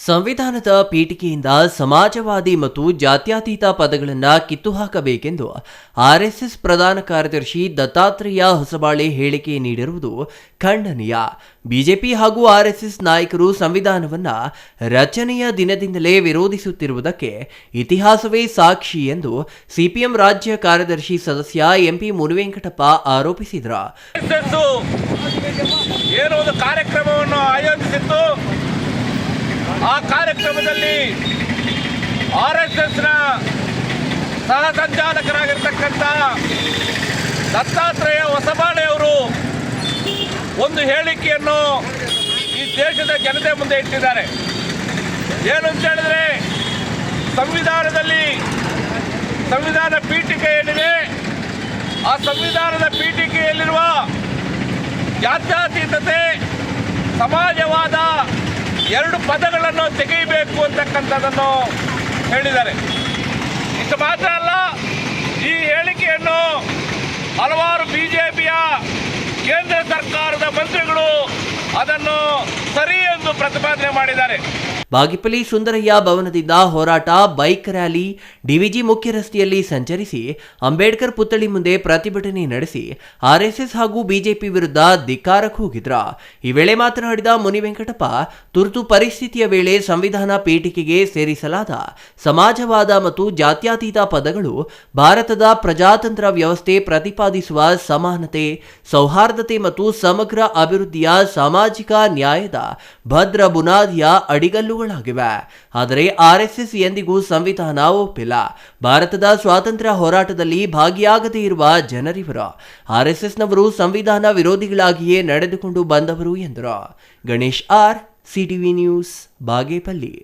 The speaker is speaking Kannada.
ಸಂವಿಧಾನದ ಪೀಠಿಕೆಯಿಂದ ಸಮಾಜವಾದಿ ಮತ್ತು ಜಾತ್ಯತೀತ ಪದಗಳನ್ನು ಕಿತ್ತು ಹಾಕಬೇಕೆಂದು ಆರ್ಎಸ್ಎಸ್ ಪ್ರಧಾನ ಕಾರ್ಯದರ್ಶಿ ದತ್ತಾತ್ರೇಯ ಹೊಸಬಾಳೆ ಹೇಳಿಕೆ ನೀಡಿರುವುದು ಖಂಡನೀಯ. ಬಿಜೆಪಿ ಹಾಗೂ ಆರ್ಎಸ್ಎಸ್ ನಾಯಕರು ಸಂವಿಧಾನವನ್ನು ರಚನೆಯ ದಿನದಿಂದಲೇ ವಿರೋಧಿಸುತ್ತಿರುವುದಕ್ಕೆ ಇತಿಹಾಸವೇ ಸಾಕ್ಷಿ ಎಂದು ಸಿಪಿಎಂ ರಾಜ್ಯ ಕಾರ್ಯದರ್ಶಿ ಸದಸ್ಯ ಎಂಪಿ ಮುನಿವೆಂಕಟಪ್ಪ ಆರೋಪಿಸಿದರು. ಕಾರ್ಯಕ್ರಮವನ್ನು ಆಯೋಜಿಸಿತ್ತು. ಆ ಕಾರ್ಯಕ್ರಮದಲ್ಲಿ ಆರ್ಎಸ್ಎಸ್ನ ಸಹ ಸಂಚಾಲಕರಾಗಿರ್ತಕ್ಕಂಥ ದತ್ತಾತ್ರೇಯ ಹೊಸಬಾಳೆ ಅವರು ಒಂದು ಹೇಳಿಕೆಯನ್ನು ಈ ದೇಶದ ಜನತೆ ಮುಂದೆ ಇಟ್ಟಿದ್ದಾರೆ. ಏನು ಅಂತ ಹೇಳಿದ್ರೆ, ಸಂವಿಧಾನ ಪೀಠಿಕೆ ಏನಿದೆ, ಆ ಸಂವಿಧಾನದ ಪೀಠಿಕೆಯಲ್ಲಿರುವ ಜಾತ್ಯತೀತತೆ, ಸಮಾಜವಾದ ಎರಡು ಪದಗಳನ್ನು ತೆಗೆಯಬೇಕು ಅಂತಕ್ಕಂಥದ್ದನ್ನು ಹೇಳಿದ್ದಾರೆ. ಇಷ್ಟು ಮಾತ್ರ ಅಲ್ಲ, ಈ ಹೇಳಿಕೆಯನ್ನು ಹಲವಾರು ಬಿಜೆಪಿಯ ಕೇಂದ್ರ ಸರ್ಕಾರದ ಮಂತ್ರಿಗಳು ಅದನ್ನು ಸರಿ ಎಂದು ಪ್ರತಿಪಾದನೆ ಮಾಡಿದ್ದಾರೆ. ಬಾಗೇಪಲ್ಲಿ ಸುಂದರಯ್ಯ ಭವನದಿಂದ ಹೋರಾಟ, ಬೈಕ್ ರ್ಯಾಲಿ, ಡಿವಿಜಿ ಮುಖ್ಯ ರಸ್ತೆಯಲ್ಲಿ ಸಂಚರಿಸಿ ಅಂಬೇಡ್ಕರ್ ಪುತ್ಥಳಿ ಮುಂದೆ ಪ್ರತಿಭಟನೆ ನಡೆಸಿ ಆರ್ಎಸ್ಎಸ್ ಹಾಗೂ ಬಿಜೆಪಿ ವಿರುದ್ಧ ಧಿಕ್ಕಾರ ಕೂಗಿದ್ರ. ಈ ವೇಳೆ ಮಾತನಾಡಿದ ಮುನಿವೆಂಕಟಪ್ಪ, ತುರ್ತು ಪರಿಸ್ಥಿತಿಯ ವೇಳೆ ಸಂವಿಧಾನ ಪೀಠಿಕೆಗೆ ಸೇರಿಸಲಾದ ಸಮಾಜವಾದ ಮತ್ತು ಜಾತ್ಯತೀತ ಪದಗಳು ಭಾರತದ ಪ್ರಜಾತಂತ್ರ ವ್ಯವಸ್ಥೆ ಪ್ರತಿಪಾದಿಸುವ ಸಮಾನತೆ, ಸೌಹಾರ್ದತೆ ಮತ್ತು ಸಮಗ್ರ ಅಭಿವೃದ್ಧಿಯ ಸಾಮಾಜಿಕ ನ್ಯಾಯದ ಭದ್ರ ಬುನಾದಿಯ ಅಡಿಗಲ್ಲುಗಳಾಗಿವೆ. ಆದರೆ ಆರ್ಎಸ್ಎಸ್ ಎಂದಿಗೂ ಸಂವಿಧಾನ ಒಪ್ಪಿಲ್ಲ. ಭಾರತದ ಸ್ವಾತಂತ್ರ್ಯ ಹೋರಾಟದಲ್ಲಿ ಭಾಗಿಯಾಗದೇ ಇರುವ ಜನರಿವರು. ಆರ್ಎಸ್ಎಸ್ನವರು ಸಂವಿಧಾನ ವಿರೋಧಿಗಳಾಗಿಯೇ ನಡೆದುಕೊಂಡು ಬಂದವರು ಎಂದರು. Ganesh R, CTV news, Bagepalli.